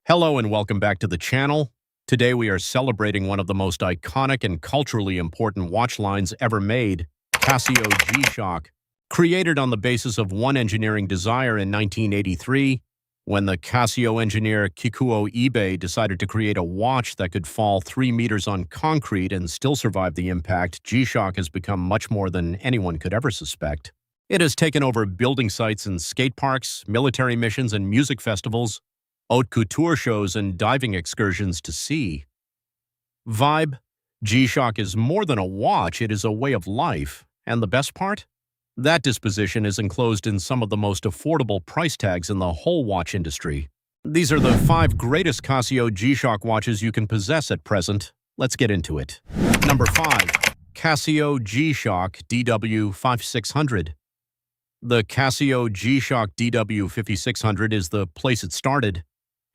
Hello and welcome back to the channel. Today we are celebrating one of the most iconic and culturally important watch lines ever made, Casio G-Shock. Created on the basis of one engineering desire in 1983, when the Casio engineer Kikuo Ibe decided to create a watch that could fall 3 meters on concrete and still survive the impact, G-Shock has become much more than anyone could ever suspect. It has taken over building sites in skate parks, military missions and music festivals, haute couture shows and diving excursions to sea. Vibe: G-Shock is more than a watch, it is a way of life. And the best part? That disposition is enclosed in some of the most affordable price tags in the whole watch industry. These are the 5 greatest Casio G-Shock watches you can possess at present. Let's get into it. Number 5. Casio G-Shock GW B5600. The Casio G-Shock GW B5600 is the place it started.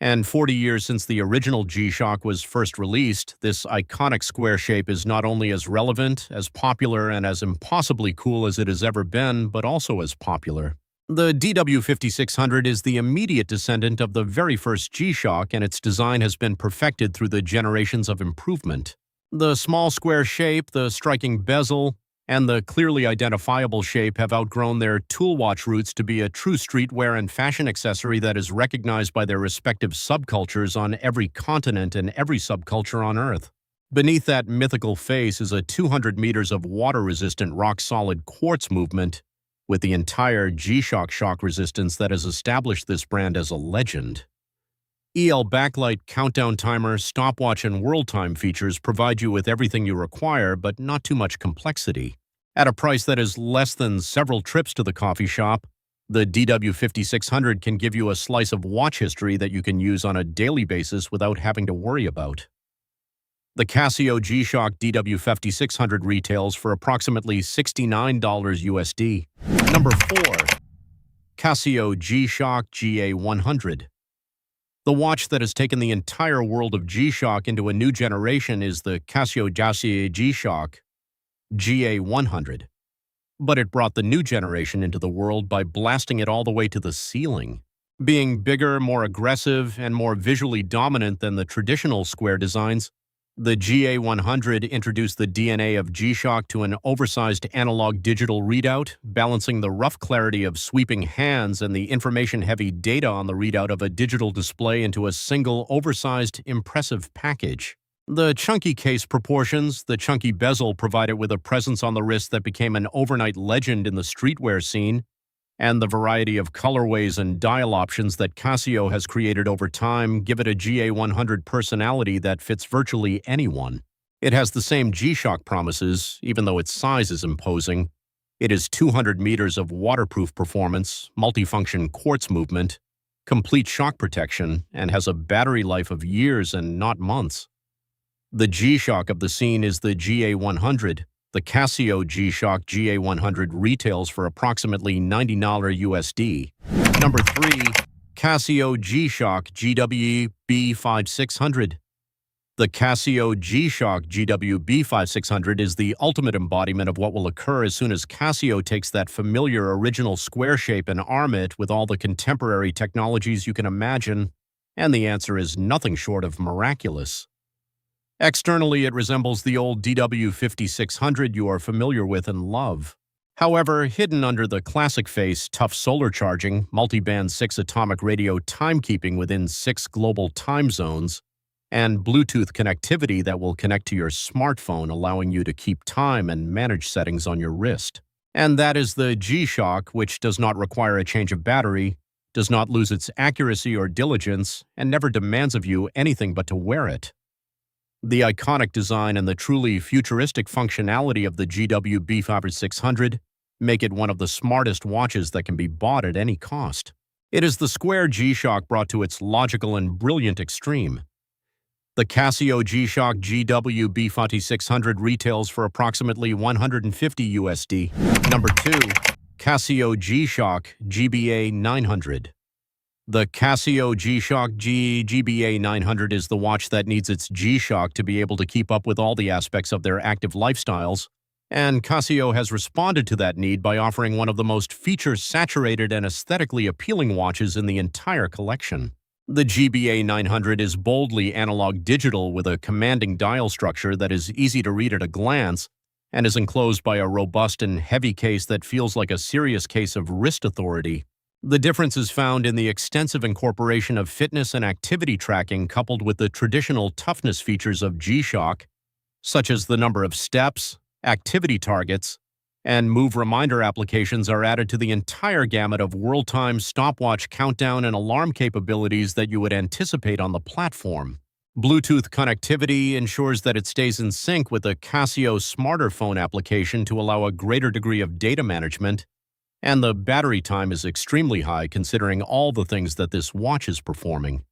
And 40 years since the original G-Shock was first released, this iconic square shape is not only as relevant, as popular, and as impossibly cool as it has ever been, but also as popular. The GW B5600 is the immediate descendant of the very first G-Shock, and its design has been perfected through the generations of improvement. The small square shape, the striking bezel, and the clearly identifiable shape have outgrown their tool watch roots to be a true streetwear and fashion accessory that is recognized by their respective subcultures on every continent and every subculture on Earth. Beneath that mythical face is a 200 meters of water-resistant rock-solid quartz movement, with the entire G-Shock shock resistance that has established this brand as a legend. EL backlight, countdown timer, stopwatch, and world time features provide you with everything you require, but not too much complexity. At a price that is less than several trips to the coffee shop, the GW B5600 can give you a slice of watch history that you can use on a daily basis without having to worry about. The Casio G-Shock GW B5600 retails for approximately $69 USD. Number 4. Casio G-Shock GA100. The watch that has taken the entire world of G-Shock into a new generation is the Casio G-Shock GA100. But it brought the new generation into the world by blasting it all the way to the ceiling. Being bigger, more aggressive, and more visually dominant than the traditional square designs, the GA100 introduced the DNA of G-Shock to an oversized analog digital readout, balancing the rough clarity of sweeping hands and the information-heavy data on the readout of a digital display into a single, oversized, impressive package. The chunky case proportions, the chunky bezel provide it with a presence on the wrist that became an overnight legend in the streetwear scene, and the variety of colorways and dial options that Casio has created over time give it a GA100 personality that fits virtually anyone. It has the same G-Shock promises, even though its size is imposing. It is 200 meters of waterproof performance, multifunction quartz movement, complete shock protection, and has a battery life of years and not months. The G-Shock of the scene is the GA100. The Casio G-Shock GA100 retails for approximately $90 USD. Number 3. Casio G-Shock GW B5600. The Casio G-Shock GW B5600 is the ultimate embodiment of what will occur as soon as Casio takes that familiar original square shape and arm it with all the contemporary technologies you can imagine, and the answer is nothing short of miraculous. Externally, it resembles the old GW B5600 you are familiar with and love. However, hidden under the classic face, tough solar charging, multiband 6 atomic radio timekeeping within 6 global time zones, and Bluetooth connectivity that will connect to your smartphone, allowing you to keep time and manage settings on your wrist. And that is the G-Shock, which does not require a change of battery, does not lose its accuracy or diligence, and never demands of you anything but to wear it. The iconic design and the truly futuristic functionality of the GW B5600 make it one of the smartest watches that can be bought at any cost. It is the square G-Shock brought to its logical and brilliant extreme. The Casio G-Shock GW B5600 retails for approximately $150 USD. Number 2. Casio G-Shock GBA 900. The Casio G-Shock GBA 900 is the watch that needs its G-Shock to be able to keep up with all the aspects of their active lifestyles, and Casio has responded to that need by offering one of the most feature-saturated and aesthetically appealing watches in the entire collection. The GBA 900 is boldly analog digital with a commanding dial structure that is easy to read at a glance and is enclosed by a robust and heavy case that feels like a serious case of wrist authority. The difference is found in the extensive incorporation of fitness and activity tracking coupled with the traditional toughness features of G-Shock, such as the number of steps, activity targets, and move reminder applications are added to the entire gamut of world time, stopwatch, countdown, and alarm capabilities that you would anticipate on the platform. Bluetooth connectivity ensures that it stays in sync with the Casio smarter phone application to allow a greater degree of data management, and the battery time is extremely high considering all the things that this watch is performing.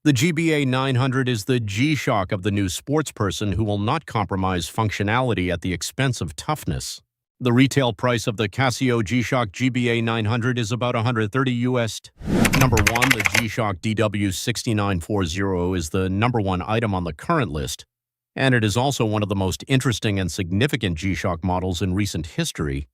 The GBA 900 is the G-Shock of the new sportsperson who will not compromise functionality at the expense of toughness. The retail price of the Casio G-Shock GBA 900 is about $130 US. Number 1, the G-Shock GW6940 is the number 1 item on the current list, and it is also one of the most interesting and significant G-Shock models in recent history.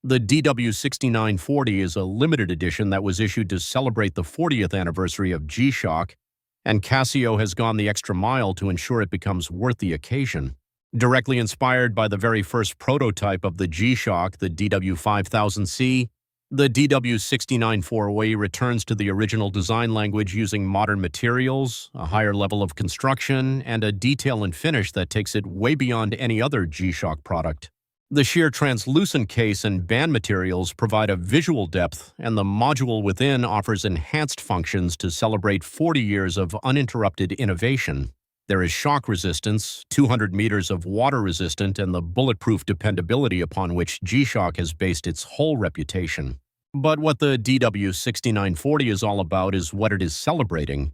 The GW6940 is a limited edition that was issued to celebrate the 40th anniversary of G-Shock, and Casio has gone the extra mile to ensure it becomes worth the occasion. Directly inspired by the very first prototype of the G-Shock, the GW5000C, the GW6940 returns to the original design language using modern materials, a higher level of construction, and a detail and finish that takes it way beyond any other G-Shock product. The sheer translucent case and band materials provide a visual depth, and the module within offers enhanced functions to celebrate 40 years of uninterrupted innovation. There is shock resistance, 200 meters of water-resistant, and the bulletproof dependability upon which G-Shock has based its whole reputation. But what the GW6940 is all about is what it is celebrating,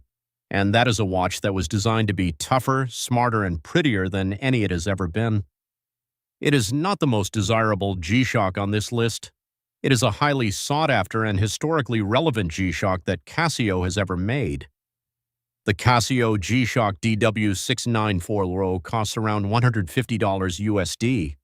and that is a watch that was designed to be tougher, smarter, and prettier than any it has ever been. It is not the most desirable G-Shock on this list. It is a highly sought-after and historically relevant G-Shock that Casio has ever made. The Casio G-Shock GW6940 costs around $150 USD.